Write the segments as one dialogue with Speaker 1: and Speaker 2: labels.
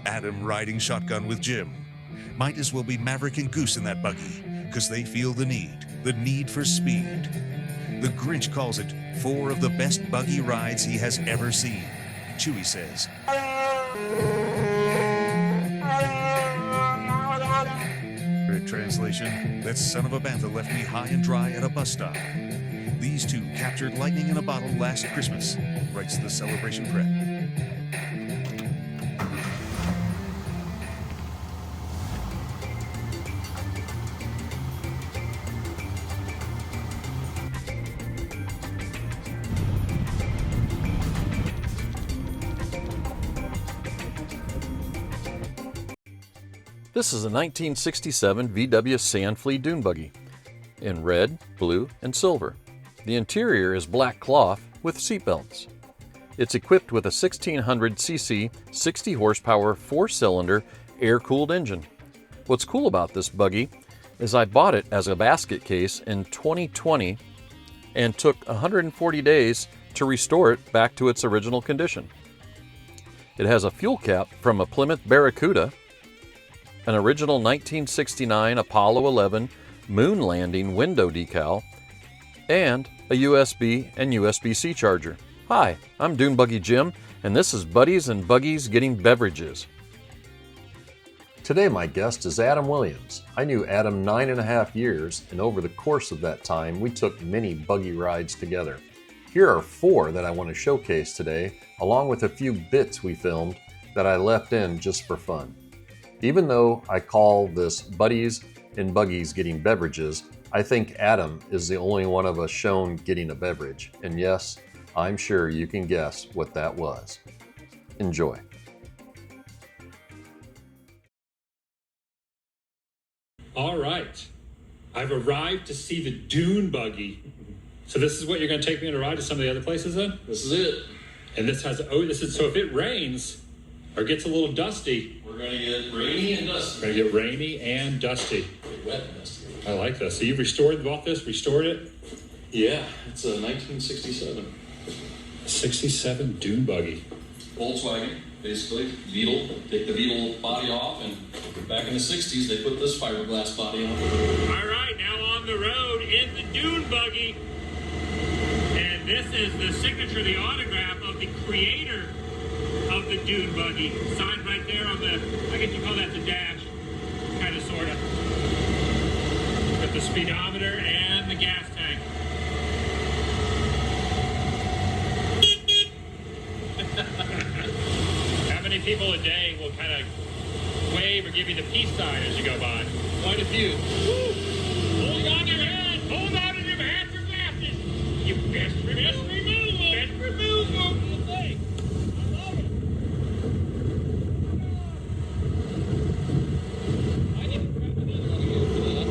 Speaker 1: Adam riding shotgun with Jim. Might as well be Maverick and Goose in that buggy, because they feel the need for speed. The Grinch calls it 4 of the best buggy rides he has ever seen. Chewie says, translation, that son of a bantha left me high and dry at a bus stop. These two captured lightning in a bottle last Christmas, writes the Celebration Prep.
Speaker 2: This is a 1967 VW Sandflea Dune Buggy in red, blue, and silver. The interior is black cloth with seatbelts. It's equipped with a 1600cc, 60 horsepower, 4-cylinder, air-cooled engine. What's cool about this buggy is I bought it as a basket case in 2020 and took 140 days to restore it back to its original condition. It has a fuel cap from a Plymouth Barracuda, an original 1969 Apollo 11 moon landing window decal, and a USB and USB-C charger. Hi, I'm Dune Buggy Jim, and this is Buddies and Buggies Getting Beverages.
Speaker 3: Today my guest is Adam Williams. I knew Adam 9.5 years, and over the course of that time we took many buggy rides together. Here are 4 that I want to showcase today, along with a few bits we filmed that I left in just for fun. Even though I call this Buddies and Buggies Getting Beverages, I think Adam is the only one of us shown getting a beverage. And yes, I'm sure you can guess what that was. Enjoy.
Speaker 4: All right, I've arrived to see the Dune Buggy. So this is what you're going to take me on a ride to some of the other places then?
Speaker 5: This is it.
Speaker 4: And this has, so if it rains or gets a little dusty,
Speaker 5: we're going to get rainy and dusty.
Speaker 4: We're going to get rainy and dusty.
Speaker 5: Get wet and dusty.
Speaker 4: I like this. So you've bought it?
Speaker 5: Yeah, it's a 1967.
Speaker 4: 67 Dune Buggy.
Speaker 5: Volkswagen, basically. Beetle. Take the Beetle body off, and back in the 60s, they put this fiberglass body on.
Speaker 4: All right, now on the road in the Dune Buggy. And this is the signature, the autograph of the creator of the Dune Buggy. Signed right there on the, I guess you call that the dash. Kind of, sort of. Got the speedometer and the gas tank. How many people a day will kind of wave or give you the peace sign as you go by?
Speaker 5: Quite a few.
Speaker 4: Woo. Hold on to your head. Hold on to your hats or glasses. You best removal. Best removal. I love it.
Speaker 5: I didn't grab another one for that.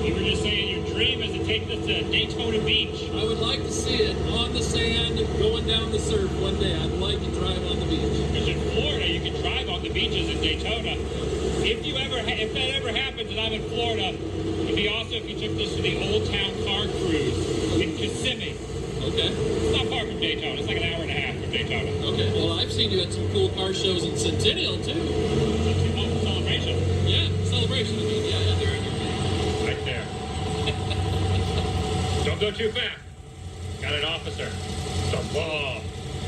Speaker 4: You were just saying your dream is to take this to Daytona Beach.
Speaker 5: I would like to see it on the sand, going down the surf one day. I'd like to drive on the beach.
Speaker 4: Because in Florida, you can drive on the beaches in Daytona. If that ever happens and I'm in Florida, it'd be awesome if you took this to the Old Town Car Cruise in Kissimmee.
Speaker 5: Okay.
Speaker 4: It's not far from Daytona. It's like an hour and a half from Daytona.
Speaker 5: Okay. Well, I've seen you at some cool car shows in Centennial, too.
Speaker 4: Oh, Celebration.
Speaker 5: Yeah, Celebration. I mean, yeah, there in your face.
Speaker 4: Right there. Don't go too fast. Got an officer. The law.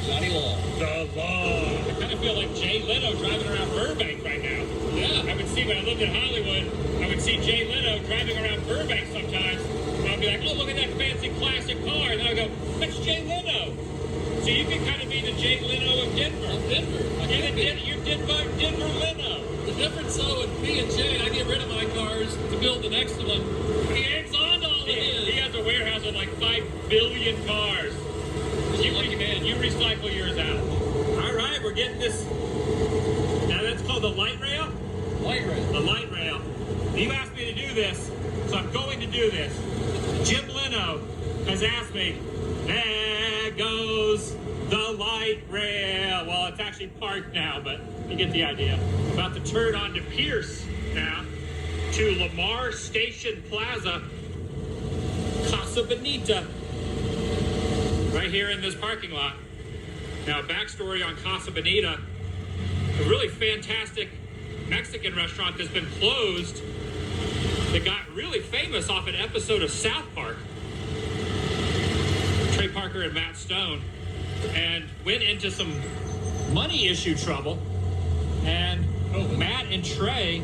Speaker 5: Johnny Law.
Speaker 4: The law. I kind of feel like Jay Leno driving around Burbank right now.
Speaker 5: Yeah.
Speaker 4: I would see, when I lived in Hollywood, I would see Jay Leno driving around Burbank sometimes. And I'd be like, oh, look at that fancy classic car. And then I'd go, that's Jay Leno. So you can kind of be the Jay Leno of Denver.
Speaker 5: Of Denver.
Speaker 4: You're Denver Leno.
Speaker 5: The difference, though, with me and Jay, I get rid of my cars to build the next one. He hangs on to all of his.
Speaker 4: He has a warehouse of like 5 billion cars. You recycle yours out. All right, we're getting this. Now that's called the light rail?
Speaker 5: Light rail.
Speaker 4: The light rail. You asked me to do this, so I'm going to do this. Jim Leno has asked me, there goes the light rail. Well, it's actually parked now, but you get the idea. About to turn onto Pierce now to Lamar Station Plaza, Casa Bonita. Right here in this parking lot. Now, backstory on Casa Bonita. a really fantastic Mexican restaurant that's been closed that got really famous off an episode of South Park. Trey Parker and Matt Stone, and went into some money issue trouble. And Matt and Trey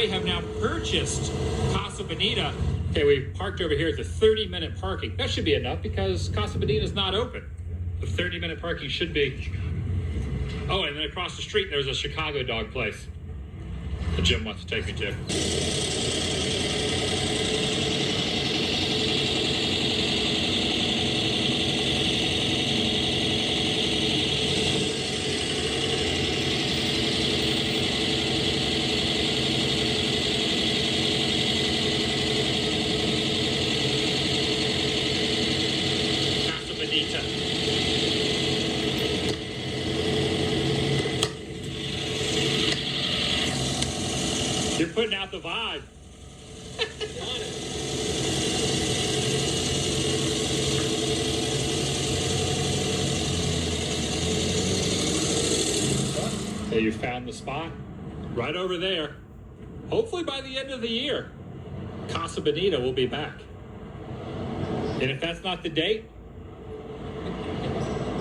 Speaker 4: have now purchased Casa Bonita. Okay, we parked over here at the 30-minute parking. That should be enough because Casa Bonita is not open. The 30-minute parking should be. Oh, and then across the street there's a Chicago dog place that Jim wants to take me to. Casa Bonita. You're putting out the vibe. Hey, you found the spot? Right over there. Hopefully by the end of the year, Casa Bonita will be back. And if that's not the date,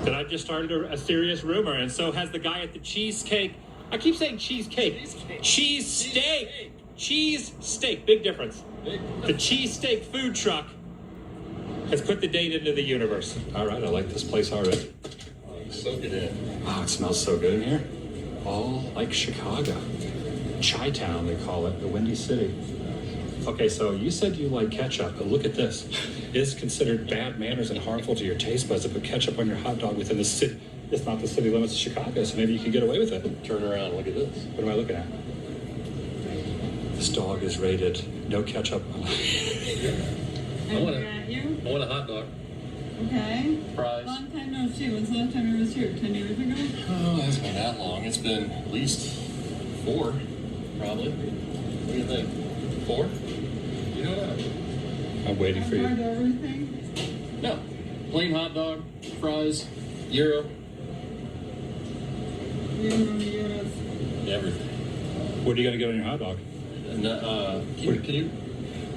Speaker 4: then I've just started a serious rumor, and so has the guy at the cheesecake. I keep saying cheesecake. Cheese steak. Cheese steak. Big difference. The cheesesteak food truck has put the date into the universe. All right, I like this place already.
Speaker 5: Soak it in.
Speaker 4: Wow, it smells so good in here. All like Chicago. Chi-town, they call it, the Windy City. Okay, so you said you like ketchup, but look at this. It is considered bad manners and harmful to your taste buds to put ketchup on your hot dog within the city. It's not the city limits of Chicago, so maybe you can get away with it.
Speaker 5: Turn around, look at this.
Speaker 4: What am I looking at? This dog is rated no ketchup.
Speaker 5: I want a hot dog.
Speaker 6: Okay.
Speaker 5: Fries.
Speaker 6: Long time no see. When's the last time you was here? 10 years ago?
Speaker 5: Oh, it hasn't been that long. It's been at least 4, probably. What do you think? 4? You know what?
Speaker 4: I'm waiting for
Speaker 6: Tried
Speaker 4: you.
Speaker 6: everything.
Speaker 5: No. Plain hot dog, fries, gyro,
Speaker 6: Euros.
Speaker 5: everything.
Speaker 4: What are you going to get on your hot dog?
Speaker 5: And, can you?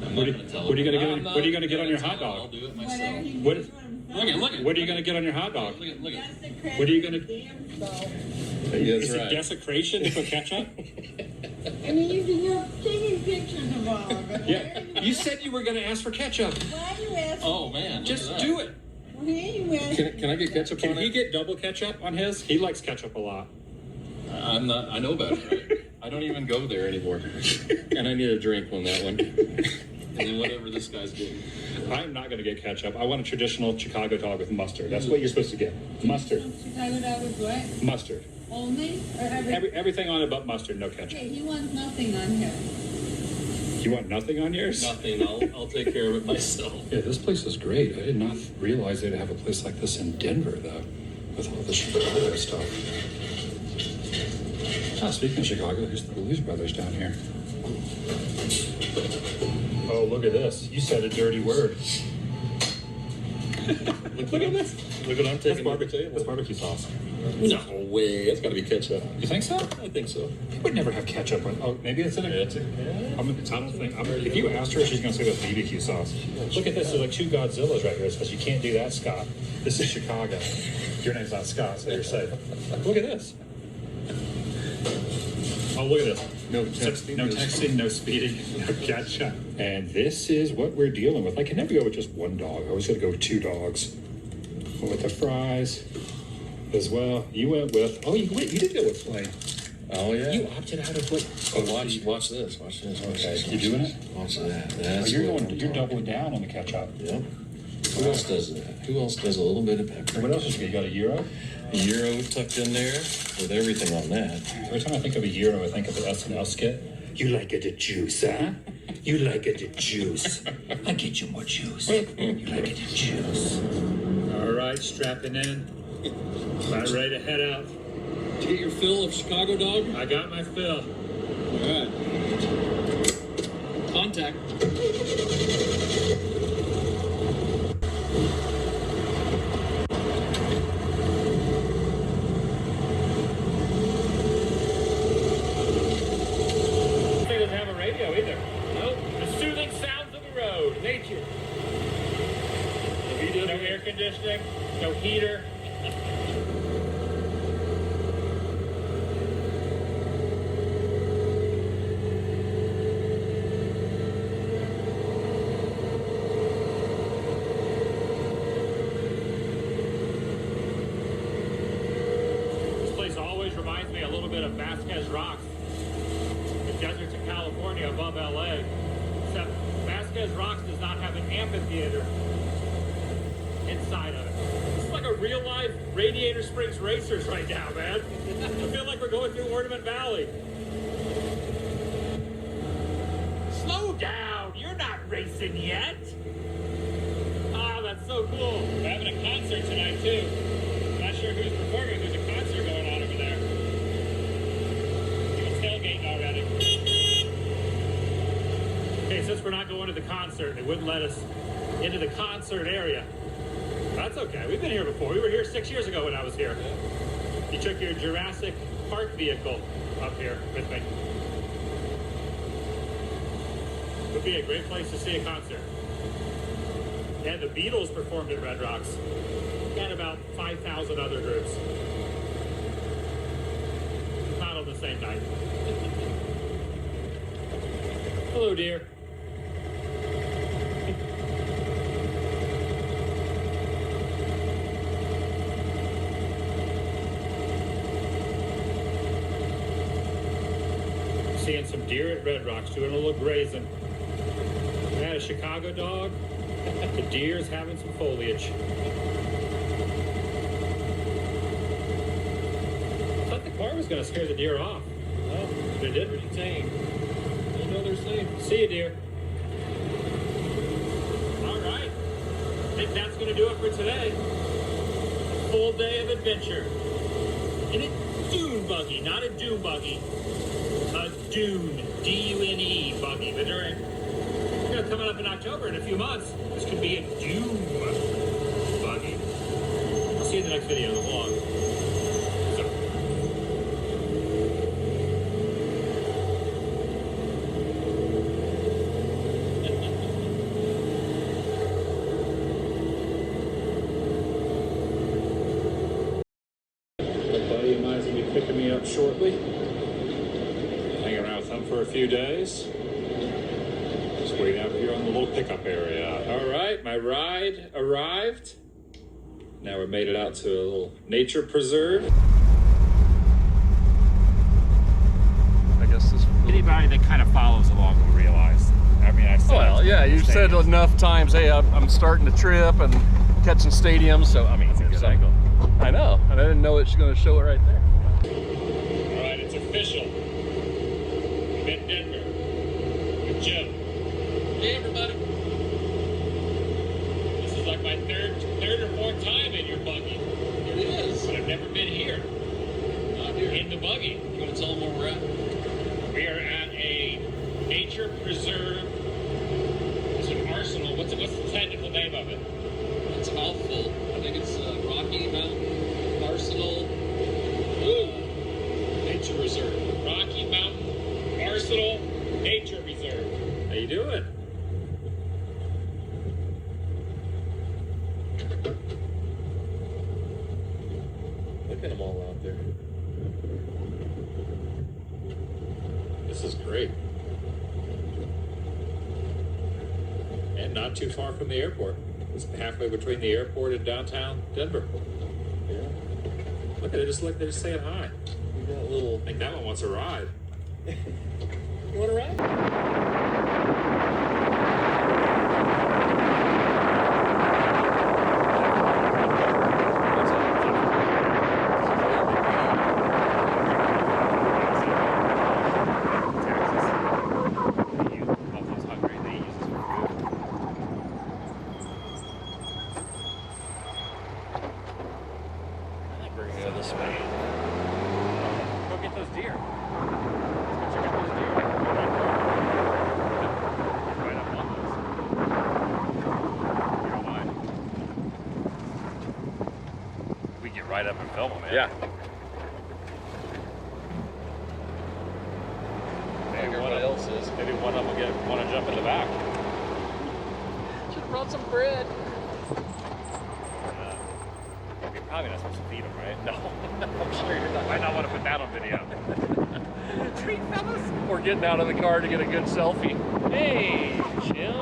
Speaker 5: I'm
Speaker 4: What
Speaker 5: not
Speaker 4: are
Speaker 5: going to tell
Speaker 4: what are you
Speaker 5: him.
Speaker 4: gonna get on-
Speaker 5: I'm
Speaker 4: what are you
Speaker 5: not
Speaker 4: gonna get on your
Speaker 5: gonna
Speaker 4: hot
Speaker 5: tell him.
Speaker 4: dog?
Speaker 5: I'll do it
Speaker 6: Whatever
Speaker 5: myself.
Speaker 6: he
Speaker 4: What-
Speaker 6: can do
Speaker 5: Look at, look at.
Speaker 4: What are you going to get on your hot dog?
Speaker 5: Look at, look at.
Speaker 6: Desecrated
Speaker 4: What are you gonna-
Speaker 6: damn self.
Speaker 5: That's
Speaker 4: Is it
Speaker 5: right.
Speaker 4: desecration to put ketchup?
Speaker 6: I mean, you're taking pictures of all of it.
Speaker 4: Yeah. You said you were going to ask for ketchup.
Speaker 6: Why do you ask?
Speaker 5: Oh, man. look
Speaker 4: Just
Speaker 5: at that.
Speaker 4: do it.
Speaker 6: Why you ask?
Speaker 5: Can I get ketchup
Speaker 4: Can
Speaker 5: on
Speaker 4: he
Speaker 5: it?
Speaker 4: get double ketchup on his? He likes ketchup a lot.
Speaker 5: I'm not. I know better, right? I don't even go there anymore. And I need a drink on that one. And then whatever this guy's getting.
Speaker 4: I'm not going to get ketchup. I want a traditional Chicago dog with mustard. That's what you're supposed to get. Mustard.
Speaker 6: Chicago dog with what?
Speaker 4: Mustard.
Speaker 6: Only? Or every?
Speaker 4: Everything on it but mustard, no ketchup.
Speaker 6: Okay, he wants nothing on here.
Speaker 4: You want nothing on yours?
Speaker 5: Nothing. I'll take care of it myself.
Speaker 4: Yeah, this place is great. I did not realize they'd have a place like this in Denver, though, with all the Chicago stuff. Ah, speaking of Chicago, here's the Blues Brothers down here. Oh, look at this. You said a dirty word.
Speaker 5: Look at this. Look what I'm
Speaker 4: That's
Speaker 5: taking off the
Speaker 4: barbecue.
Speaker 5: table.
Speaker 4: That's barbecue sauce.
Speaker 5: No way. That's got to be ketchup.
Speaker 4: You think so?
Speaker 5: I think so.
Speaker 4: You would never have ketchup on. Oh, maybe it's in a.
Speaker 5: Yeah, it's a-
Speaker 4: I don't think. If you asked her, she's going to say that's BBQ sauce. Look at this. There's like 2 Godzillas right here. It says you can't do that, Scott. This is Chicago. Your name's not Scott, so you're safe. Look at this. Oh, look at this.
Speaker 5: No texting.
Speaker 4: No texting, no speeding, no ketchup. And this is what we're dealing with. I can never go with just one dog. I always got to go with 2 dogs. Went with the fries as well. You went with. Oh, you did go with plain.
Speaker 5: Oh yeah.
Speaker 4: You opted out of what?
Speaker 5: Oh, watch this. Watch this. Watch
Speaker 4: Okay,
Speaker 5: this.
Speaker 4: you doing it?
Speaker 5: Watch that.
Speaker 4: Oh,
Speaker 5: That's
Speaker 4: you're
Speaker 5: what
Speaker 4: going.
Speaker 5: I'm
Speaker 4: You're
Speaker 5: talking
Speaker 4: doubling down on the ketchup.
Speaker 5: about. Yep. Who else does that? Who else does a little bit of pepper?
Speaker 4: What else is good? You got a gyro?
Speaker 5: A gyro tucked in there with everything on that.
Speaker 4: Every time I think of a gyro, I think of the SNL skit. You like it a juice, huh? You like it a juice. I get you more juice. You like it a juice. All right, strapping in. About ready to head out.
Speaker 5: Did you get your fill of Chicago dog?
Speaker 4: I got my fill.
Speaker 5: All right. Contact.
Speaker 4: This place always reminds me a little bit of Vasquez Rocks, the deserts of California above LA. Except Vasquez Rocks does not have an amphitheater inside of it. This is like a real life Radiator Springs Racers right now, man. I feel like we're going through Ornament Valley. Slow down, you're not racing yet. Ah, that's so cool. We're having a concert tonight too. Not sure who's performing. There's a concert going on over there. People tailgating already. Okay, since we're not going to the concert, they wouldn't let us into the concert area. That's okay. We've been here before. We were here 6 years ago when I was here. You took your Jurassic Park vehicle up here with me. Would be a great place to see a concert. And the Beatles performed at Red Rocks. And about 5,000 other groups. Not on the same night. Hello, dear. Seeing some deer at Red Rocks doing a little grazing. I had a Chicago dog. The deer's having some foliage. I thought the car was going to scare the deer off. Well, but it did. Pretty tame. You know they're safe. See you, deer. All right. I think that's going to do it for today. A full day of adventure. In a dune buggy, not a dune buggy. A dune, D-U-N-E buggy. But during, coming up in October in a few months, this could be a dune buggy. I'll see you in the next video on the vlog. So. My buddy of mine's going to be picking me up shortly. Hang around with him for a few days. Just waiting out here on the little pickup area. All right, my ride arrived. Now we made it out to a little nature preserve.
Speaker 2: I guess this.
Speaker 4: Anybody that kind of follows along will realize. I mean, I said.
Speaker 2: Well, yeah, you've said enough times, hey, I'm starting to trip and catching stadiums, so I mean,
Speaker 4: That's a good angle.
Speaker 2: I know, and I didn't know it's going to show it right there.
Speaker 4: All right, it's official. I'm in Denver with Jim. Hey, everybody. This is like my third or fourth time in your buggy. It is. But I've never been here. Not here. In the buggy. You want to tell them where we're at? We are at a nature preserve. It's an arsenal. What's the technical name of it?
Speaker 5: It's a mouthful. I think it's Rocky Mountain Arsenal Nature Reserve.
Speaker 4: Rocky Mountain Arsenal Nature Reserve. How you doing?
Speaker 5: Look at them all out there.
Speaker 4: This is great. And not too far from the airport. It's halfway between the airport and downtown Denver.
Speaker 5: Yeah.
Speaker 4: Look at it, they're just saying hi.
Speaker 5: We got a little.
Speaker 4: I think that one wants a ride.
Speaker 5: You want to ride?
Speaker 4: Go get those deer. Let's go check out those deer. Right up on those. You don't mind? We get right up and film them, man. Yeah. Maybe one of them will want to jump in the back.
Speaker 2: Should have brought some bread.
Speaker 4: Maybe
Speaker 7: probably not supposed to feed them, right?
Speaker 2: No, I'm sure you're not.
Speaker 7: Might not want to put that on video. Treat fellas.
Speaker 2: We're getting out of the car to get a good selfie.
Speaker 7: Hey, Jim.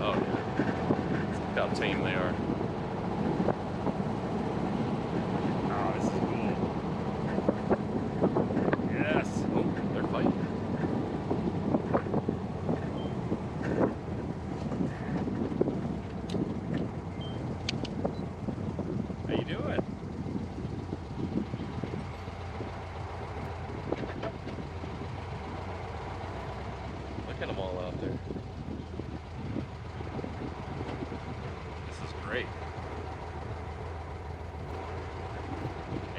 Speaker 2: Oh, yeah. Look how tame they are.
Speaker 7: Oh, this is cool. Yes.
Speaker 2: Oh, they're fighting.
Speaker 7: How you doing?
Speaker 2: Look at them all out there.
Speaker 7: This is great.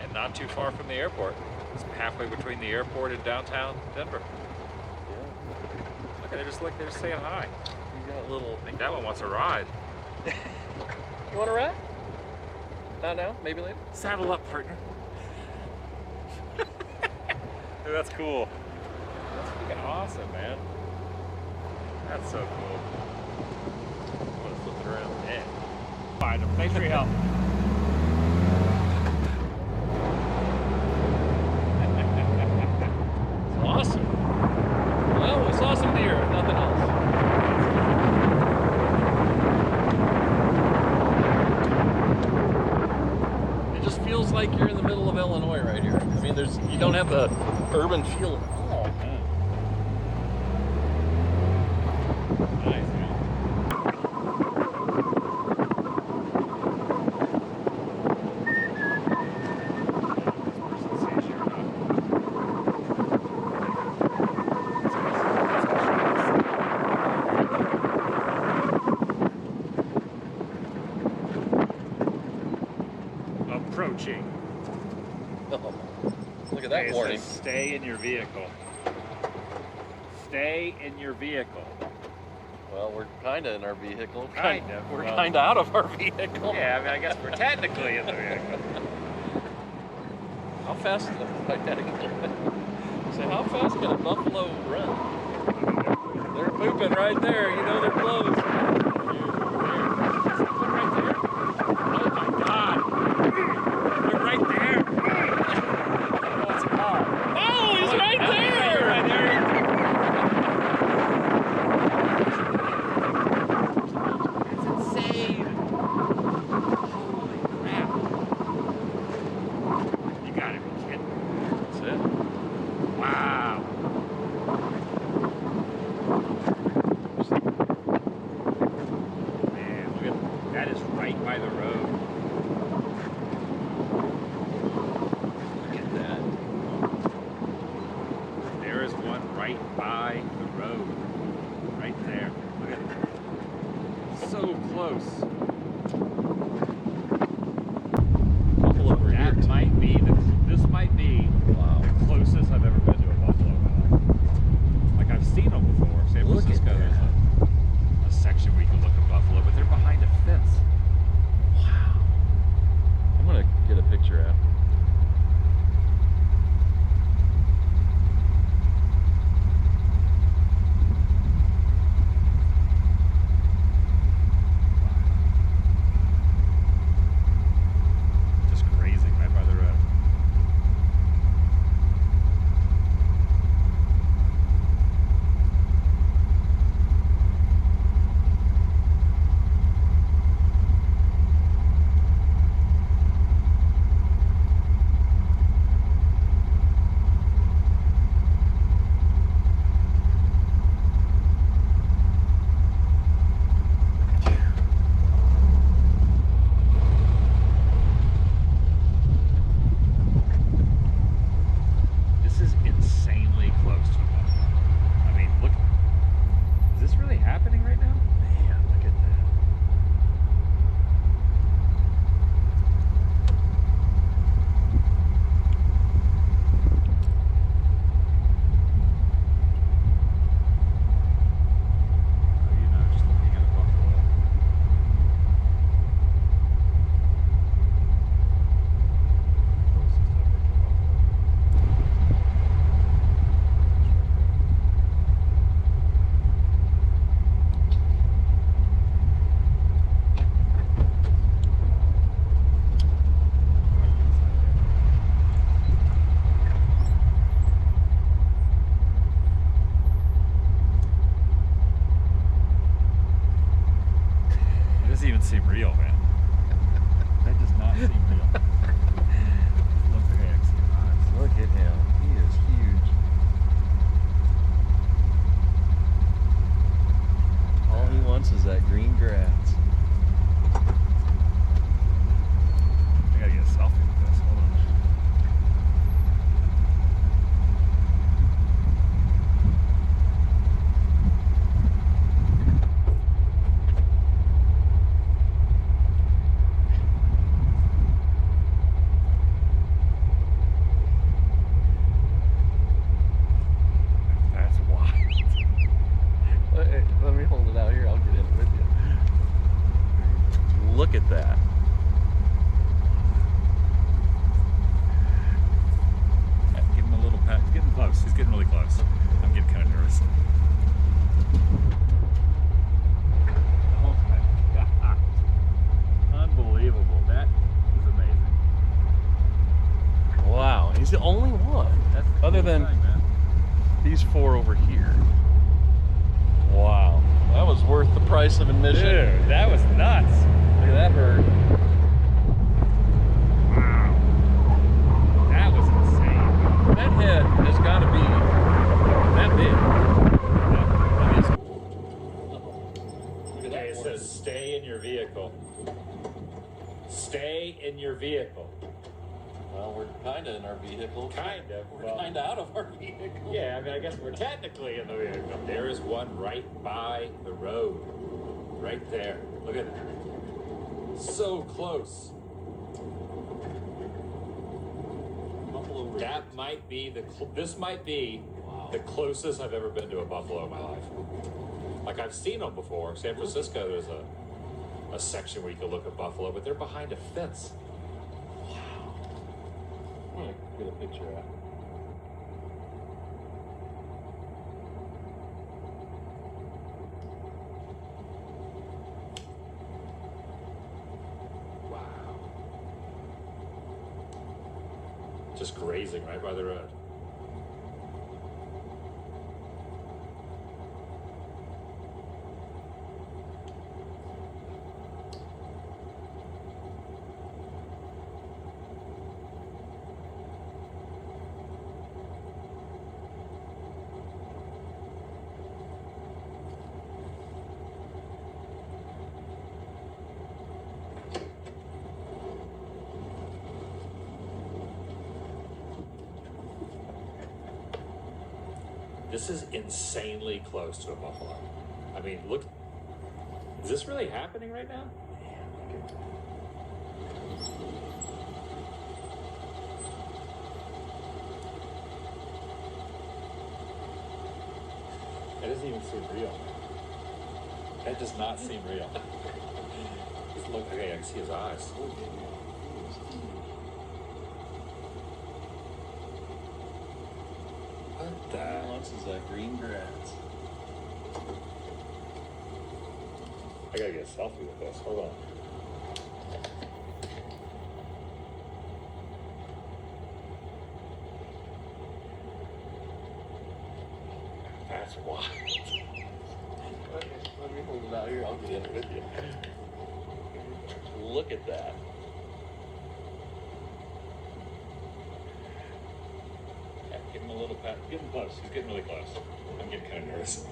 Speaker 7: And not too far from the airport. It's halfway between the airport and downtown Denver. Look, they're just saying hi.
Speaker 2: You got a little.
Speaker 7: I think that one wants a ride.
Speaker 2: You want to ride? Not now, maybe later.
Speaker 7: Saddle up, partner. That's cool. That's freaking awesome, man. That's so cool.
Speaker 2: I'm gonna flip it around.
Speaker 7: Yeah. Find them. Thanks for your help.
Speaker 2: It's awesome. Well, we saw some deer, if nothing else. It just feels like you're in the middle of Illinois right here. I mean, you don't have the urban feel at all.
Speaker 7: Nice, man. Approaching.
Speaker 2: Look at that
Speaker 7: Okay, it
Speaker 2: warning.
Speaker 7: says stay in your vehicle. Stay in your vehicle.
Speaker 2: Well, we're kind of in our vehicle.
Speaker 7: Kind of.
Speaker 2: We're
Speaker 7: Well-
Speaker 2: kind of out of our vehicle.
Speaker 7: Yeah, I mean, I guess we're technically in the vehicle.
Speaker 2: How fast? Say, how fast can a buffalo run? They're pooping right there. You know they're close.
Speaker 7: Right there. Oh my God. They're right there. Oh, it's a car.
Speaker 2: Oh, he's right there!
Speaker 7: Right there. It's insane. Holy crap. You gotta be kidding.
Speaker 2: That's it.
Speaker 7: Wow. Man, look at that is right by the road. Look at that. There is one right by the road. Right there. Look at that. So close.
Speaker 2: Couple over here.
Speaker 7: That might be this might be
Speaker 2: Wow.
Speaker 7: the closest I've ever been to a buffalo in my life. Like I've seen them before. San
Speaker 2: Look at
Speaker 7: Francisco, there's
Speaker 2: that.
Speaker 7: a section where you can look at buffalo, but they're behind a fence.
Speaker 2: Wow.
Speaker 7: real, man. That does not seem real. Look at X.
Speaker 2: Look at him. He is huge. All he wants is that green grass.
Speaker 7: I gotta get a selfie with this. Hold on. That's wild.
Speaker 2: Hey, let me hold it out here. I'll get in it with you. Look at that.
Speaker 7: Give him a little pat. He's getting close. He's getting really close. I'm getting kind of nervous. Oh my God. Unbelievable. That is amazing.
Speaker 2: Wow, he's the only one.
Speaker 7: That's the
Speaker 2: Other
Speaker 7: coolest
Speaker 2: than
Speaker 7: thing, man.
Speaker 2: these four over here. Wow, that was worth the price of admission.
Speaker 7: Dude, that was nuts.
Speaker 2: Look at that bird.
Speaker 7: Wow. That was insane.
Speaker 2: That head has got to be that big. Look at
Speaker 4: Okay, it
Speaker 2: that
Speaker 4: says stay in your vehicle. Stay in your vehicle.
Speaker 2: Well, we're kind of in our vehicle.
Speaker 4: Kind of.
Speaker 2: We're
Speaker 4: Well,
Speaker 2: kind of out of our vehicle.
Speaker 4: yeah, I mean, I guess we're technically in the vehicle. There is one right by the road. Right there. Look at that. So close.
Speaker 2: Buffalo Ridge.
Speaker 4: That might be this might be the closest I've ever been to a buffalo in my life. Like, I've seen them before. San Francisco, there's a section where you can look at buffalo, but they're behind a fence.
Speaker 2: I'm gonna get a picture of it.
Speaker 4: Just grazing right by the road. This is insanely close to a buffalo. I mean, look. Is this really happening right now? That doesn't even seem real. That does not seem real. Just look. Okay, I can see his eyes. What the?
Speaker 2: All he wants is that green grass.
Speaker 4: I gotta get a selfie with this. Hold on. That's wild.
Speaker 2: Let me hold it out here. I'll get in it with you. Look at that.
Speaker 4: Give him a little pat. Get him close. He's getting really close. I'm getting kind of nervous.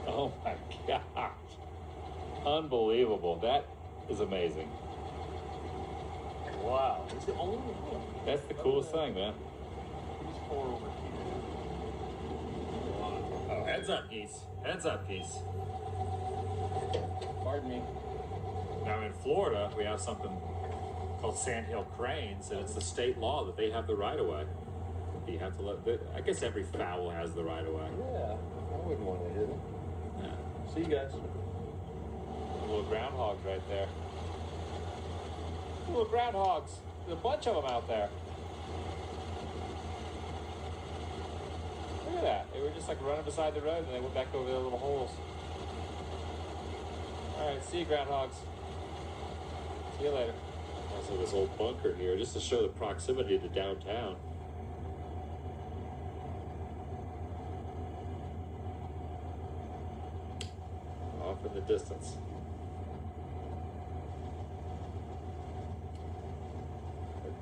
Speaker 4: Oh my gosh. Unbelievable. That is amazing.
Speaker 2: Wow, he's the only one.
Speaker 4: That's the coolest thing, man.
Speaker 2: These four over here.
Speaker 4: Oh, heads up, geese. Heads up, geese.
Speaker 2: Pardon me.
Speaker 4: Now in Florida, we have something called sandhill cranes, and it's the state law that they have the right of way. You have to I guess every fowl has the right of way.
Speaker 2: Yeah, I wouldn't want to hit him.
Speaker 4: Yeah.
Speaker 2: See you guys.
Speaker 4: Little groundhogs right there. Little groundhogs. There's a bunch of them out there. Look at that. They were just like running beside the road and they went back over their little holes. Alright, see you, groundhogs. See you later. Also, this old bunker here, just to show the proximity to downtown. Off in
Speaker 5: in the distance.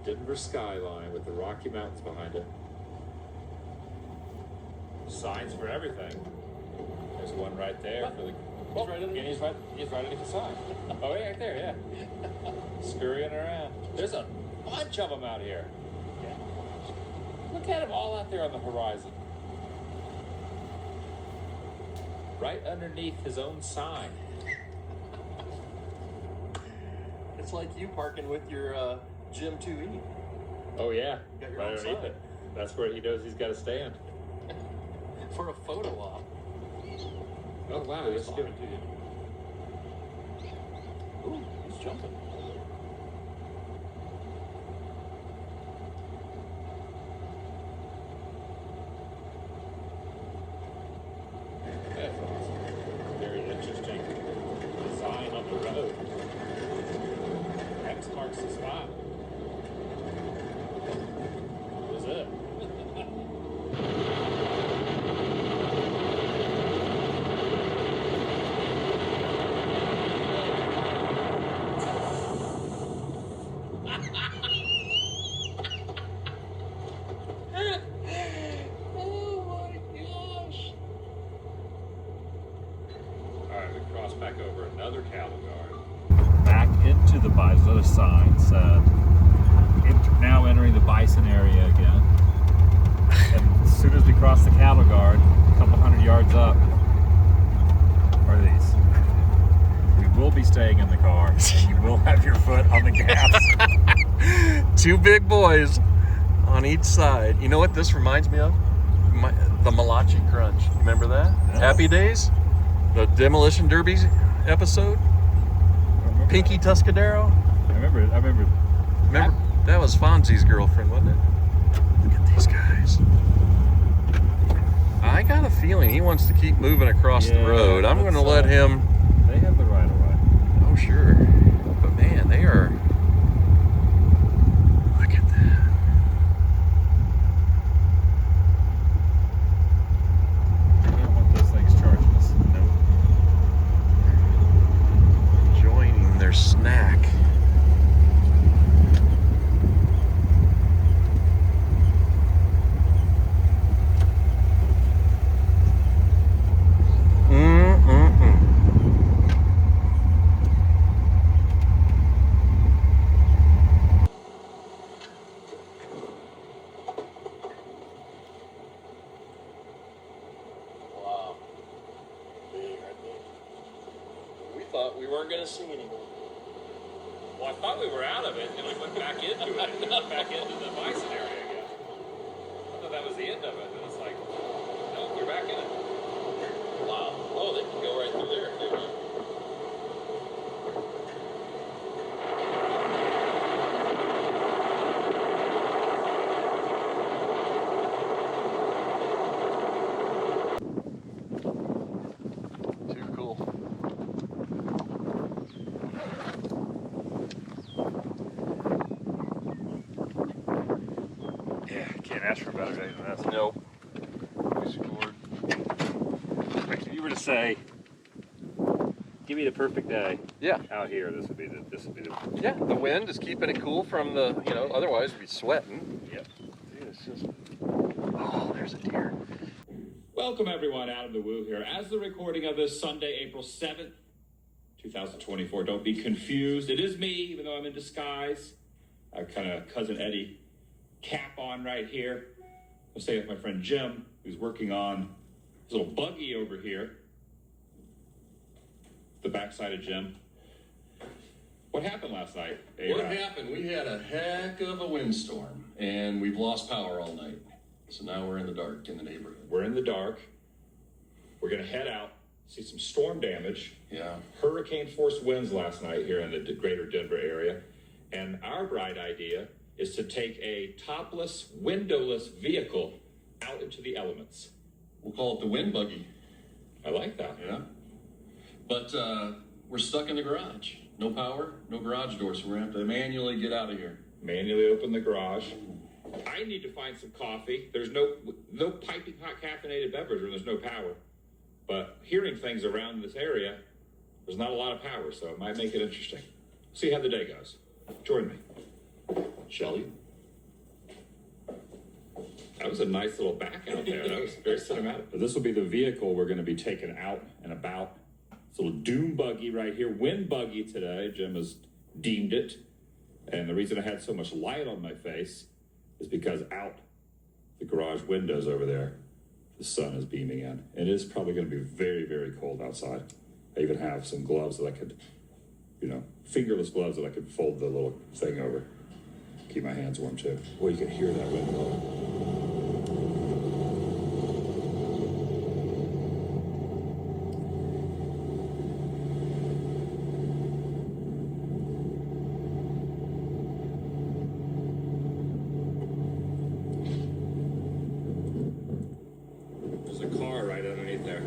Speaker 5: The Denver skyline with the Rocky Mountains behind it. Signs for everything. There's one right there for the. He's right under. He's right underneath the sign. Oh, yeah, right there, yeah. Scurrying around. There's a bunch of them out here. Yeah. Look at them all out there on the horizon. Right underneath his own sign.
Speaker 2: It's like you parking with your Gym 2E.
Speaker 5: Oh yeah,
Speaker 2: Got your
Speaker 5: right
Speaker 2: own
Speaker 5: underneath
Speaker 2: sign.
Speaker 5: it. That's where he knows he's got to stand.
Speaker 2: For a photo op.
Speaker 5: Oh wow, let's give it to you.
Speaker 2: Ooh, he's jumping.
Speaker 5: That's awesome. Very interesting design on the road. X marks the spot. That was it. Alright, we cross back over another cattle guard. Back into the bison, other sign said, now entering the bison area again. And as soon as we cross the cattle guard, a couple hundred yards up, are these. We will be staying in the car, and you will have your foot on the gas.
Speaker 2: Two big boys on each side. You know what this reminds me of? The Malachi Crunch. Remember that?
Speaker 5: No.
Speaker 2: Happy Days? The Demolition Derby episode? Pinky Tuscadero?
Speaker 5: I remember.
Speaker 2: Remember? That was Fonzie's girlfriend, wasn't it? Look at these guys. I got a feeling he wants to keep moving across the road. I'm going to let him.
Speaker 5: They have the right of way.
Speaker 2: Oh, sure. But man, they are. Look at that.
Speaker 5: We don't want those things charging us. Nope.
Speaker 2: Enjoying their snack. Wow. Big, I think. We thought we weren't going to see anyone.
Speaker 5: Well, I thought we were out of it, and we went back into it, back into the bison area again. I thought that was the end of it, and it's like, no, we're back in it.
Speaker 2: Wow. Oh, they can go right through there if they want. Too cool.
Speaker 5: Yeah, can't ask for a better day than this.
Speaker 2: Nope. We scored.
Speaker 5: Like, if you were to say, give me the perfect day
Speaker 2: Yeah.
Speaker 5: out here, this would be the.
Speaker 2: Yeah, the wind is keeping it cool from the, otherwise we'd be sweating.
Speaker 5: Yep.
Speaker 2: Dude, it's just, oh, there's a deer.
Speaker 4: Welcome everyone, Adam the Woo here. As the recording of this Sunday, April 7th, 2024. Don't be confused. It is me, even though I'm in disguise. I kind of Cousin Eddie cap on right here. I'm staying with my friend Jim, who's working on his little buggy over here. The backside of Jim. What happened last night?
Speaker 3: What happened? We had a heck of a windstorm, and we've lost power all night. So now we're in the dark in the neighborhood.
Speaker 4: We're in the dark. We're going to head out, see some storm damage.
Speaker 3: Yeah.
Speaker 4: Hurricane force winds last night here in the greater Denver area. And our bright idea is to take a topless, windowless vehicle out into the elements.
Speaker 3: We'll call it the Wind Buggy.
Speaker 4: I like that.
Speaker 3: Yeah. But we're stuck in the garage. No power, no garage door, so we're going to have to manually get out of here.
Speaker 4: Manually open the garage. I need to find some coffee. There's no piping hot caffeinated beverage when there's no power. But hearing things around this area,
Speaker 5: There's not a lot of power, so it might make it interesting. See how the day goes. Join me. Shelley? That was a nice little back out there. That was very cinematic. This will be the vehicle we're going to be taking out and about. This little Dune Buggy right here. Wind Buggy today, Jim has deemed it. And the reason I had so much light on my face is because out the garage windows over there, the sun is beaming in. And it is probably going to be very, very cold outside. I even have some gloves that I could, fingerless gloves that I could fold the little thing over. Keep my hands warm too. Well, you can hear that wind blowing. There's a car right underneath there.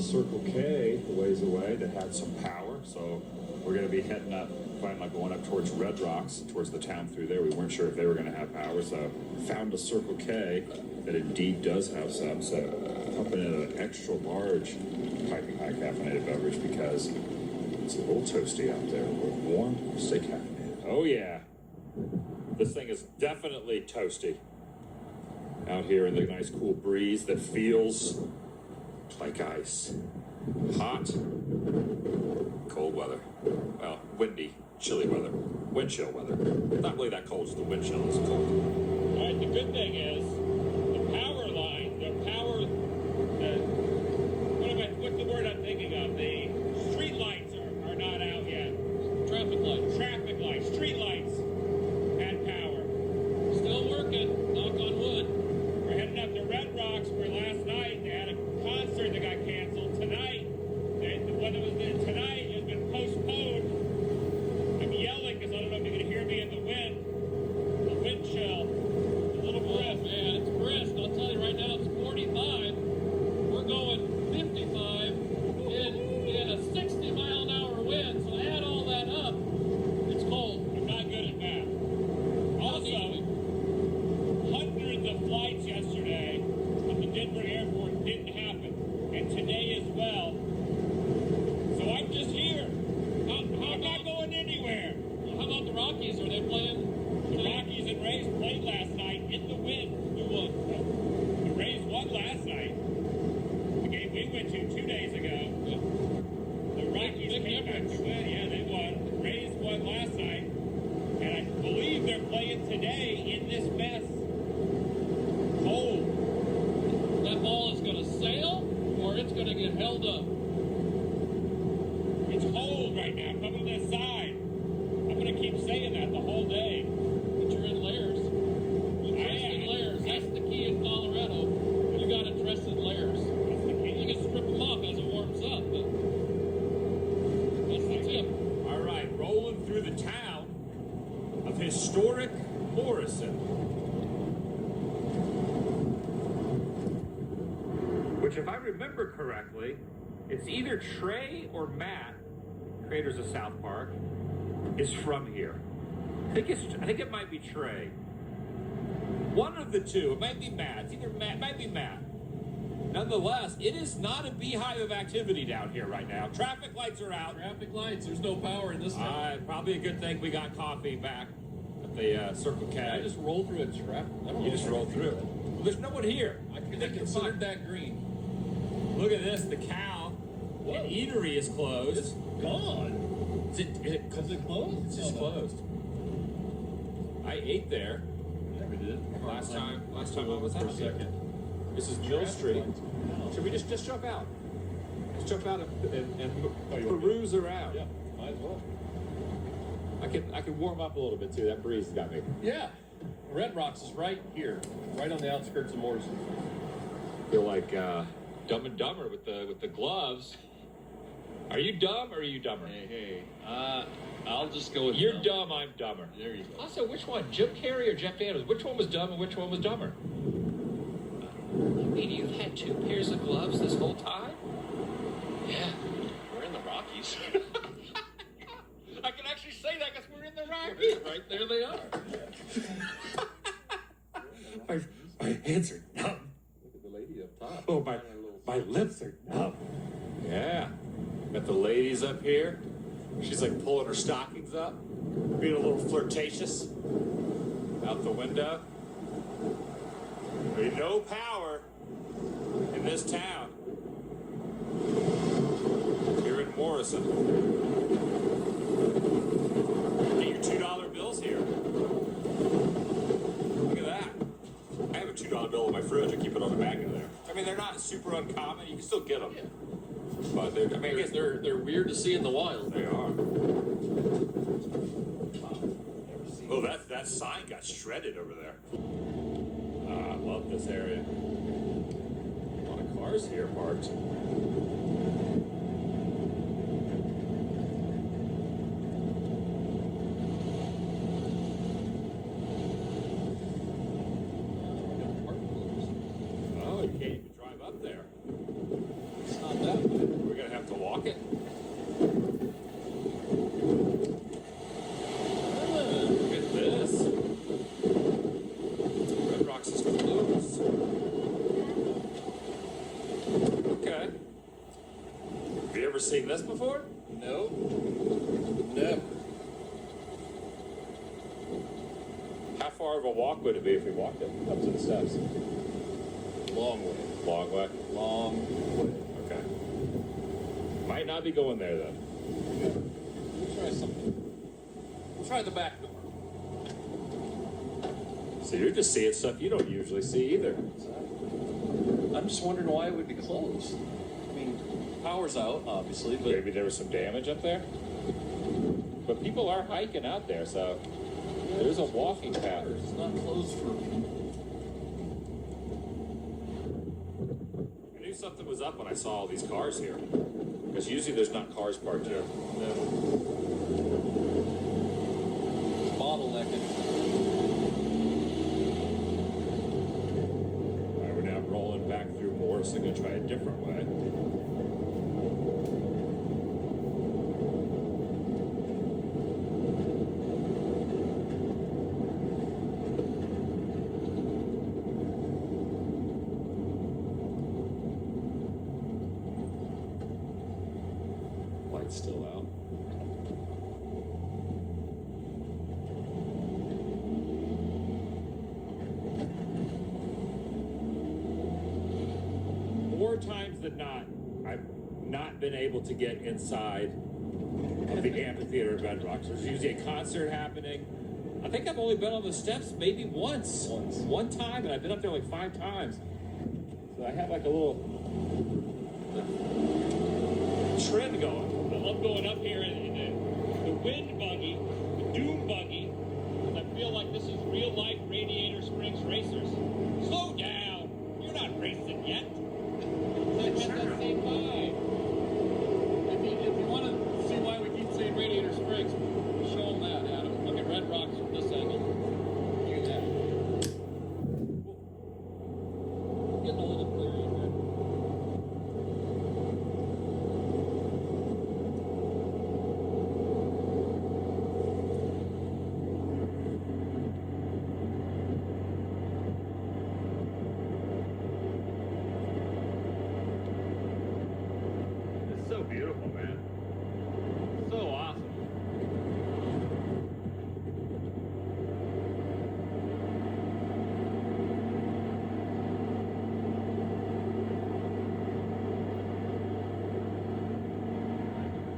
Speaker 5: Circle K a ways away that had some power, so we're going to be heading up, planning on going up towards Red Rocks, towards the town through there. We weren't sure if they were going to have power, so found a Circle K that indeed does have some, so pumping in an extra large piping high caffeinated beverage because it's a little toasty out there. We're warm, stay caffeinated. Oh yeah, this thing is definitely toasty out here in the nice cool breeze that feels like ice. Hot, cold weather. Well, windy, chilly weather. Wind chill weather. Not really that cold, just the wind chill is cold.
Speaker 4: All right, the good thing is the power line, what's the word I'm thinking of? The street lights are not out yet. Traffic lights. Street lights had power. Still working, knock on wood. We're heading up to Red Rocks where last night they had a concert that got canceled. Tonight, whether it was tonight, has been postponed. I'm yelling because I don't know if you can hear me in the wind. The wind chill. A little brisk. Man, it's brisk. I'll tell you right now, it's 45. We're going 55 in a 60-mile-an-hour wind. So add all that up. It's cold. I'm not good at math. Also, hundreds of flights yesterday at the Denver airport didn't happen. And today as well. So I'm just here. I'm not going anywhere. How about the Rockies? Are they playing? The Rockies and Rays played last night in the wind. Who won? The Rays won last night. The game we went to 2 days ago. The Rockies came back to win. Yeah, they won. The Rays won last night. And I believe they're playing today in this mess. Cold. That ball is going to sail or it's going to get held up. It's cold right now. Come to this side. I'm going to keep saying that the whole day. But you're in layers. You dress in layers. That's the key in Colorado. You got to dress in layers. That's the key. You can strip them off as it warms up, but that's the tip. All right, rolling through the town of historic Morrison, which, if I remember correctly, it's either Trey or Matt, creators of South Park, is from here. I think it might be Trey. One of the two. It might be Matt. It's either Matt. It might be Matt. Nonetheless, it is not a beehive of activity down here right now. Traffic lights are out. Traffic lights. There's no power in this town. Probably a good thing we got coffee back at the Circle K. I just roll through a traffic. You just roll through it. Well, there's no one here. I considered that green. Look at this. The cow and eatery is closed. It's gone. Is it closed? It's just closed. I ate there. Yeah, we did. Last time I was out there. This is Mill Street. Should we just jump out? Let's jump out and peruse around. Yeah, might as well. I can warm up a little bit too. That breeze has got me. Yeah. Red Rocks is right here, right on the outskirts of Morrison. I feel like Dumb and Dumber with the gloves. Are you dumb or are you dumber?
Speaker 2: Hey. I'll just go with
Speaker 5: You're
Speaker 2: dumb.
Speaker 5: dumb, I'm dumber.
Speaker 2: There you go.
Speaker 5: Also, which one? Jim Carrey or Jeff Daniels? Which one was dumb and which one was dumber? You mean you've had 2 pairs of gloves this whole time?
Speaker 2: Yeah, we're in the Rockies.
Speaker 5: I can actually say that because we're in the Rockies.
Speaker 2: Right there they are.
Speaker 5: My hands are numb.
Speaker 2: Look at the lady up top.
Speaker 5: Oh, my lips are numb. Yeah. Got the ladies up here. She's like pulling her stockings up, being a little flirtatious. Out the window. There's no power in this town. Here in Morrison. Get your $2 bills here. Look at that. I have a $2 bill in my fridge. I keep it on the back of there. I mean, they're not super uncommon. You can still get them.
Speaker 2: Yeah.
Speaker 5: But I mean, I guess
Speaker 2: They're weird to see in the wild.
Speaker 5: they are. Oh, that sign got shredded over there. I love this area. A lot of cars here parked. Oh, you can't even drive up there.
Speaker 2: It's not that bad.
Speaker 5: We're gonna have to walk it. Look at this. Red Rocks is closed. Okay. Have you ever seen this before?
Speaker 2: No. Never.
Speaker 5: How far of a walk would it be if we walked it up to the steps?
Speaker 2: Long way.
Speaker 5: Long way.
Speaker 2: Long way.
Speaker 5: Okay. Might not be going there then.
Speaker 2: We'll try something. We'll try the back door.
Speaker 5: So you're just seeing stuff you don't usually see either.
Speaker 2: I'm just wondering why it would be closed. I mean, power's out, obviously, but
Speaker 5: Maybe there was some damage up there. But people are hiking out there, so there's a walking path.
Speaker 2: it's not closed for.
Speaker 5: I knew something was up when I saw all these cars here. Because usually there's not cars parked here.
Speaker 2: No. Bottlenecking.
Speaker 5: All right, we're now rolling back through Morrison, gonna try a different way. Light's still out. More times than not, I've not been able to get inside of the amphitheater at Red Rocks. There's usually a concert happening. I think I've only been on the steps maybe once. One time, and I've been up there like 5 times. So I have like a little trend going. I love going up here in the wind buggy, the Dune Buggy. I feel like this is real life Radiator Springs racers. Slow down. You're not racing yet. That has that same vibe.
Speaker 2: If you want to see why we keep saying Radiator Springs, show them that, Adam. Look at Red Rocks from this angle. Look at that. Getting a little clearer in there.
Speaker 5: It's so beautiful, man. So awesome.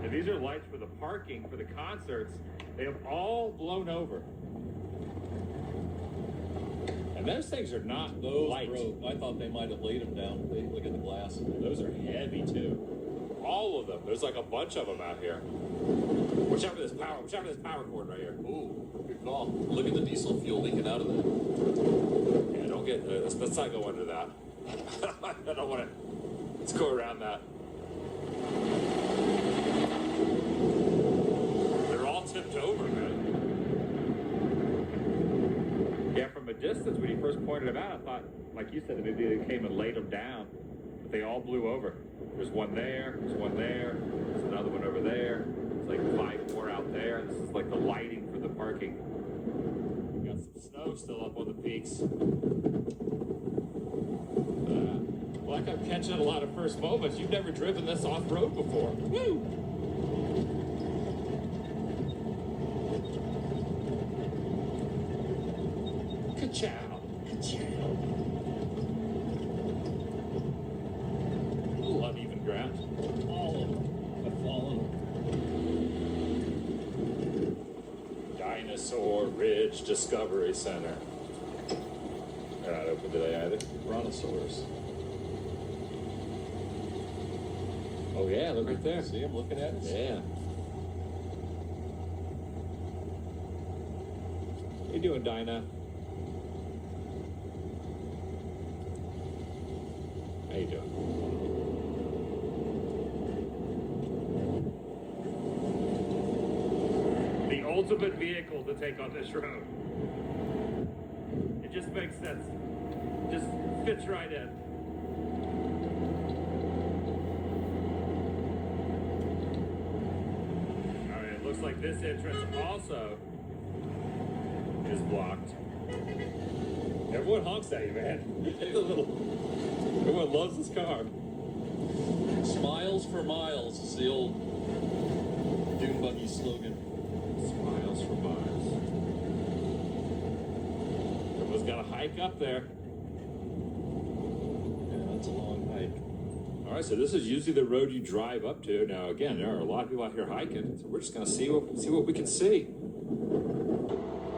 Speaker 5: And these are lights for the parking for the concerts. They have all blown over. And those things are not
Speaker 2: Those
Speaker 5: light.
Speaker 2: broke. I thought they might have laid them down. Look at the glass in there.
Speaker 5: Those are heavy too. All of them. There's like a bunch of them out here. Watch out for this power. Watch out for this power cord right here.
Speaker 2: Ooh, good call. Look at the diesel fuel leaking out of that.
Speaker 5: Yeah, don't get. Let's not go under that. I don't want to. Let's go around that. They're all flipped over, man. Yeah, from a distance, when you first pointed them out, I thought, like you said, that maybe they came and laid them down, but they all blew over. There's one there, there's one there, there's another one over there. It's like 5 more out there. This is like the lighting for the parking. We got some snow still up on the peaks. Like I'm catching a lot of first moments. You've never driven this off-road before. Woo! Ka-chow. Ka-chow. A little uneven ground. All of them have fallen. Dinosaur Ridge Discovery Center. They're not open today either. Brontosaurus. Oh yeah, look right there.
Speaker 3: See him looking at us?
Speaker 5: Yeah. How you doing, Dinah? How you doing? The ultimate vehicle to take on this road. It just makes sense. Just fits right in. Looks like this entrance also is blocked. Everyone honks at you, man. Everyone loves this car.
Speaker 2: Smiles for miles is the old Dune Buggy slogan.
Speaker 5: Smiles for miles. Everyone's got a hike up there.
Speaker 2: Yeah, that's a long hike.
Speaker 5: All right, so this is usually the road you drive up to. Now, again, there are a lot of people out here hiking, so we're just going to see what we can see.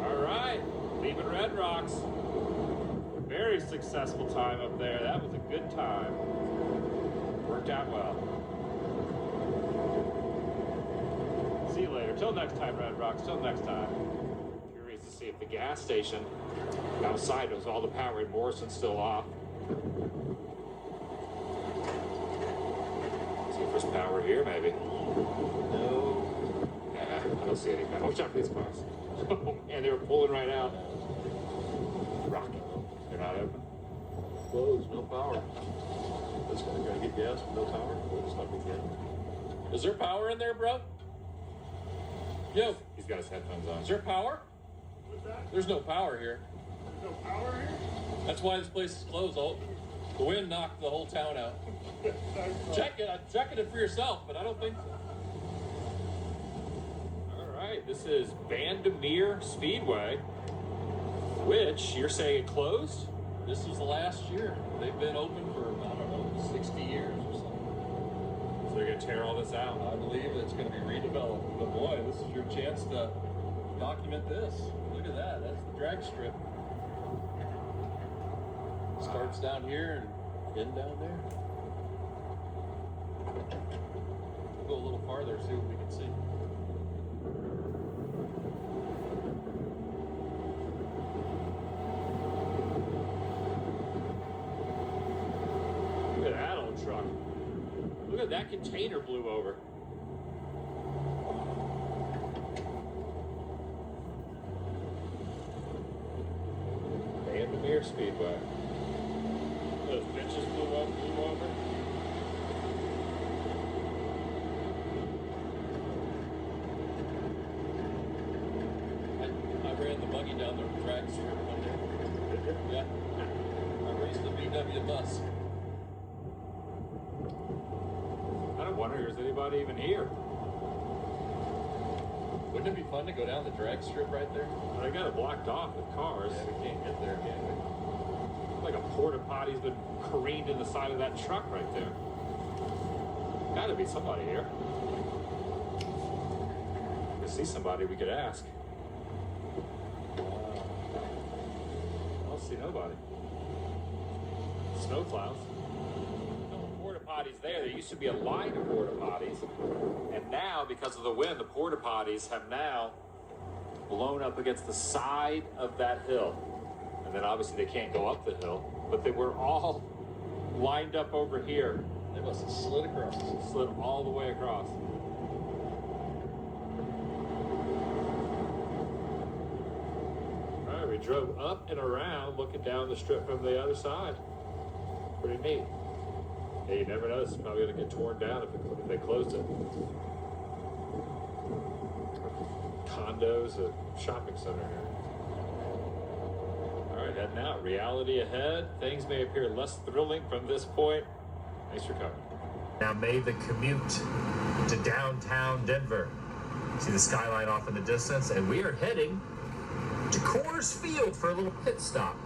Speaker 5: All right, leaving Red Rocks. Very successful time up there. That was a good time. Worked out well. See you later. Till next time, Red Rocks. Till next time. Curious to see if the gas station outside was all the power in Morrison's still off. There's power here, maybe. No. Nah, I don't see any power. Watch out for these cars. And they were pulling right out. Rocking. They're not open.
Speaker 3: Closed, no power. This guy gotta get gas with no power. We'll just not get gas.
Speaker 2: Is there power in there, bro? Yo,
Speaker 5: He's got his headphones on.
Speaker 2: is there power?
Speaker 4: What's that?
Speaker 2: There's no power here.
Speaker 4: There's no power here?
Speaker 2: That's why this place is closed. The wind knocked the whole town out. Check it. I'm checking it for yourself, but I don't think so.
Speaker 5: All right, this is Vandermeer Speedway, which you're saying it closed?
Speaker 2: This was the last year. They've been open for, I don't know, 60 years or something.
Speaker 5: So they're going to tear all this out.
Speaker 2: I believe it's going to be redeveloped. But boy, this is your chance to document this. Look at that. That's the drag strip. Starts down here and end down there. We'll go a little farther, see what we can see.
Speaker 5: Look at that old truck. Look at that container blew over. Vandermeer Speedway. Those benches blew over.
Speaker 2: I ran the buggy down the drag strip one day. Yeah. I raced the VW bus.
Speaker 5: I don't wonder if there's anybody even here.
Speaker 2: Wouldn't it be fun to go down the drag strip right there?
Speaker 5: They got it blocked off with cars.
Speaker 2: Yeah, we can't get there, can we?
Speaker 5: Like a porta potty's been careened in the side of that truck right there. Gotta be somebody here. If we see somebody, we could ask. I don't see nobody. Snow clouds. No porta potties there. There used to be a line of porta potties, and now because of the wind, the porta potties have now blown up against the side of that hill. And then obviously they can't go up the hill, but they were all lined up over here.
Speaker 2: They must have slid across.
Speaker 5: Slid all the way across. drove up and around looking down the strip from the other side. Pretty neat. Hey, you never know, this is probably going to get torn down if they closed it. Condos, a shopping center here. All right, heading out. Reality ahead. Things may appear less thrilling from this point. Thanks for coming. Now made the commute to downtown Denver. See the skyline off in the distance, and we are heading to Coors Field for a little pit stop.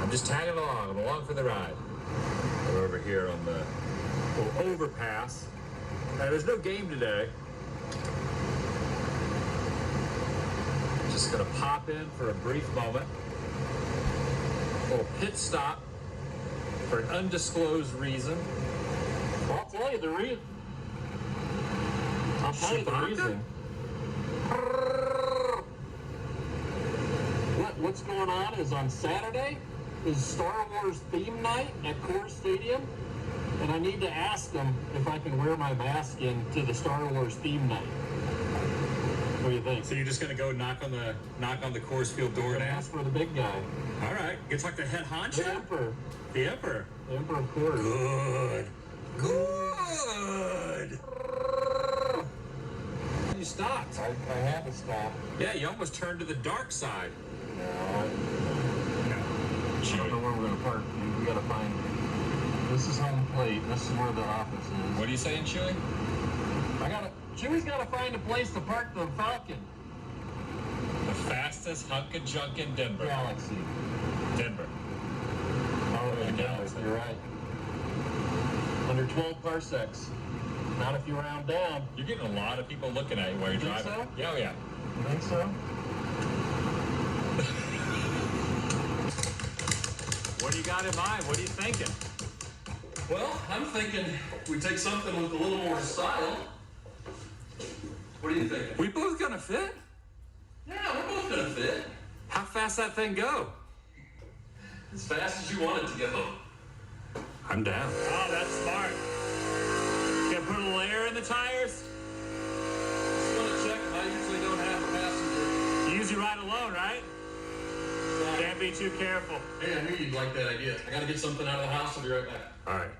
Speaker 5: I'm just tagging along. I'm along for the ride. We're over here on the little overpass. There's no game today. Just gonna pop in for a brief moment. A little pit stop for an undisclosed reason.
Speaker 3: Well, I'll tell you the reason. I'll tell you the reason. What's going on is on Saturday is Star Wars theme night at Coors Stadium, and I need to ask them if I can wear my mask in to the Star Wars theme night. What do you think?
Speaker 5: So you're just gonna go knock on the Coors Field door and ask?
Speaker 3: Ask for the big guy.
Speaker 5: All right, it's like the head honcho.
Speaker 3: The Emperor.
Speaker 5: The Emperor.
Speaker 3: The Emperor of Coors.
Speaker 5: Good. You stopped.
Speaker 3: I had to stop.
Speaker 5: Yeah, you almost turned to the dark side.
Speaker 3: No. I don't know where we're gonna park. We gotta find. This is home plate. This is where the office is.
Speaker 5: What are you saying, Chewy?
Speaker 3: Chewy's gotta find a place to park the Falcon.
Speaker 5: The fastest hunk of junk in Denver.
Speaker 3: Galaxy.
Speaker 5: Denver.
Speaker 3: Oh, yeah, Galaxy. You're right. Under 12 parsecs. Not if you round down.
Speaker 5: You're getting a lot of people looking at you while you're
Speaker 3: Think
Speaker 5: driving.
Speaker 3: so?
Speaker 5: Yeah, oh yeah.
Speaker 3: You think so?
Speaker 5: What do you got in mind? What are you thinking?
Speaker 2: Well, I'm thinking we take something with a little more style. What are you thinking?
Speaker 5: We both gonna fit?
Speaker 2: Yeah, we're both gonna fit.
Speaker 5: How fast that thing go?
Speaker 2: As fast as you want it to go.
Speaker 5: I'm down. Oh, that's smart. Gonna put a layer in the tires?
Speaker 2: Just want to check. I usually don't have a passenger.
Speaker 5: You usually ride alone, right? Can't be too careful.
Speaker 2: Hey, I knew you'd like that idea. I gotta get something out of the house. I'll be right back.
Speaker 5: All right.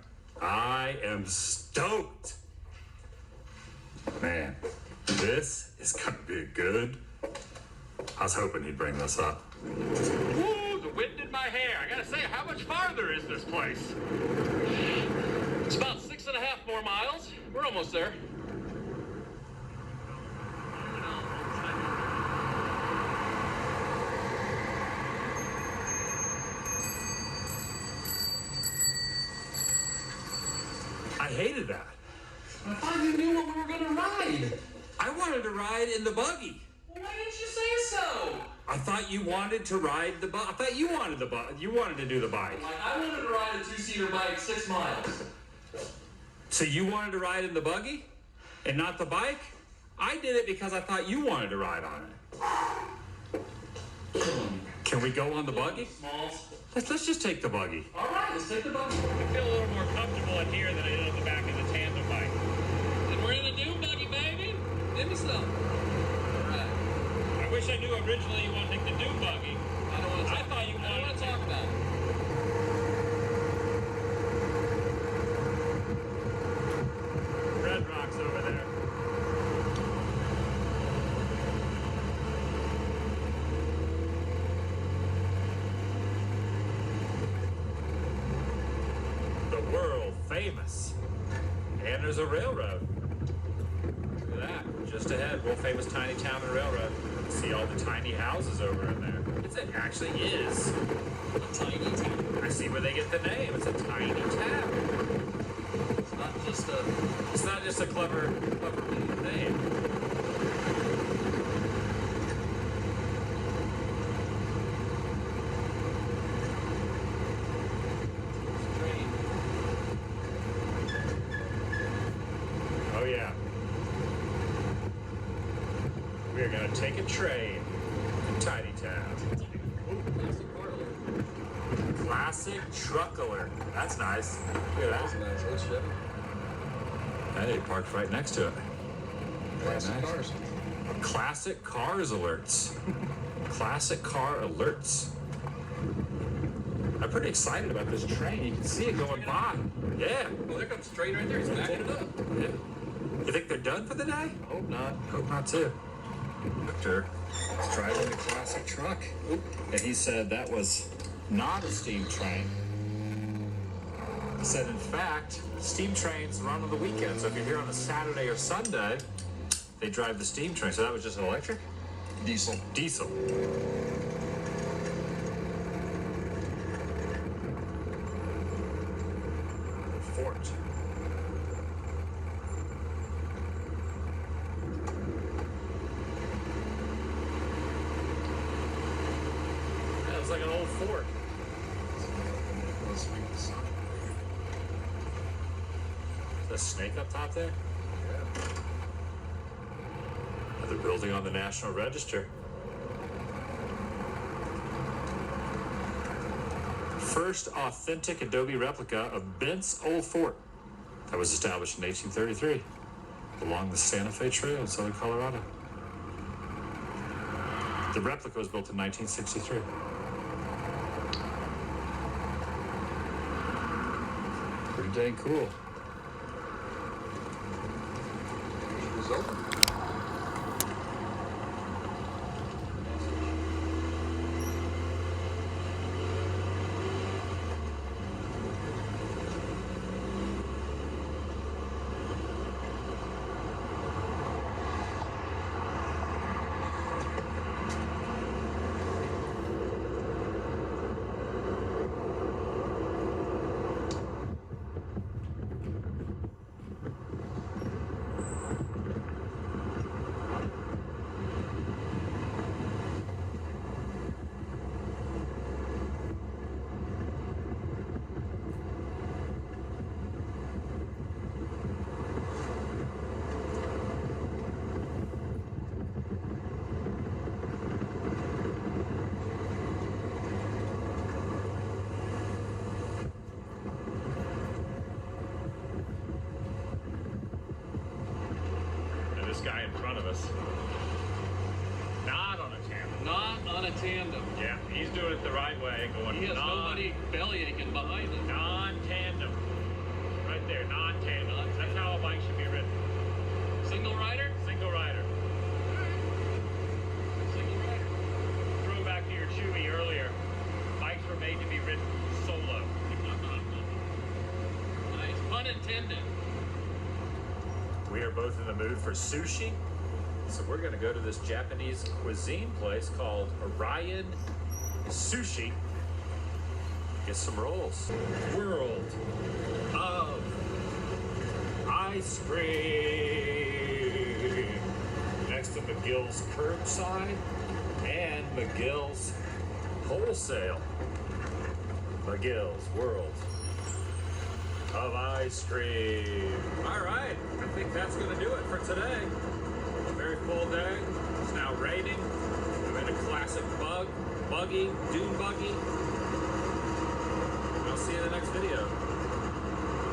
Speaker 5: I am stoked. Man, this is gonna be good. I was hoping he'd bring this up. Woo, the wind in my hair. I gotta say, how much farther is this place?
Speaker 2: It's about 6.5 more miles. We're almost there.
Speaker 5: I hated that.
Speaker 2: I thought you knew what we were gonna ride.
Speaker 5: I wanted to ride in the buggy.
Speaker 2: Well, why didn't you say so?
Speaker 5: I thought you wanted to ride the buggy. I thought you wanted the buggy. You wanted to do the bike.
Speaker 2: Like, I wanted to ride a 2-seater bike 6 miles.
Speaker 5: So you wanted to ride in the buggy and not the bike? I did it because I thought you wanted to ride on it. Can we go on the buggy?
Speaker 2: Smalls.
Speaker 5: Let's just take the buggy.
Speaker 2: All right, let's take the buggy.
Speaker 4: I feel a little more comfortable in here than I did on the back of the tandem bike.
Speaker 2: And we're in the Dune Buggy, baby. Give me some. All right.
Speaker 4: I wish I knew originally you wanted to take the Dune Buggy.
Speaker 2: I don't want to.
Speaker 4: I thought you
Speaker 2: I don't
Speaker 4: wanted
Speaker 2: want
Speaker 4: to
Speaker 2: to talk about it.
Speaker 4: Red Rock's over there. The world famous. And there's a railroad. Look at that. Just ahead, world famous tiny town and railroad. See all the tiny houses over in there. It actually is
Speaker 2: A tiny town.
Speaker 4: I see where they get the name. It's a tiny town.
Speaker 2: It's not just a
Speaker 4: clever name.
Speaker 2: train.
Speaker 4: Oh yeah. We are gonna take a train to Tiny Town. Classic truck alert. That's nice. Look at that.
Speaker 2: Nice. What's Chevy?
Speaker 4: Hey, parked right next to it.
Speaker 2: Classic
Speaker 4: nice.
Speaker 2: cars.
Speaker 4: Classic cars alerts.
Speaker 5: Classic car alerts. I'm pretty excited about this train. You can see it going by. Yeah.
Speaker 8: Well, there comes the train right there. He's backing it up.
Speaker 5: Yeah. You think they're done for the day?
Speaker 8: Hope not.
Speaker 5: Hope not too. Victor was driving the classic truck, and he said that was not a steam train. He said, in fact, steam trains run on the weekend. So if you're here on a Saturday or Sunday, they drive the steam train. So that was just an electric?
Speaker 8: Diesel.
Speaker 5: Diesel. Fort. That was like an old fort. Is that a snake up top there?
Speaker 8: Yeah.
Speaker 5: Another building on the National Register. First authentic adobe replica of Bent's Old Fort that was established in 1833 along the Santa Fe Trail in southern Colorado. The replica was built in 1963. Pretty dang cool.
Speaker 8: It was open.
Speaker 5: And this guy in front of us, not on a tandem.
Speaker 8: Not on a tandem.
Speaker 5: Yeah, he's doing it the right way, going
Speaker 8: He has nobody belly aching behind him.
Speaker 5: non-tandem. Right there, non-tandem. That's how a bike should be ridden.
Speaker 8: Single rider?
Speaker 5: Single rider.
Speaker 8: Single rider.
Speaker 5: Throwback to your Chewy earlier. Bikes were made to be ridden solo.
Speaker 8: Nice. Pun intended.
Speaker 5: We are both in the mood for sushi, so we're gonna go to this Japanese cuisine place called Orion Sushi. Get some rolls. World of Ice Cream. Next to McGill's Curbside and McGill's Wholesale. McGill's World of Ice Cream. All right, I think that's gonna do it for today. A very full day. It's now raining. We're in a classic buggy, Dune Buggy. I'll see you in the next video.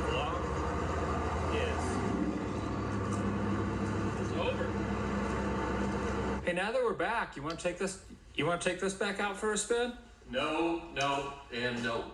Speaker 5: Vlog is over. Hey, now that we're back, you want to take this? You want to take this back out for a spin?
Speaker 8: No, no, and no.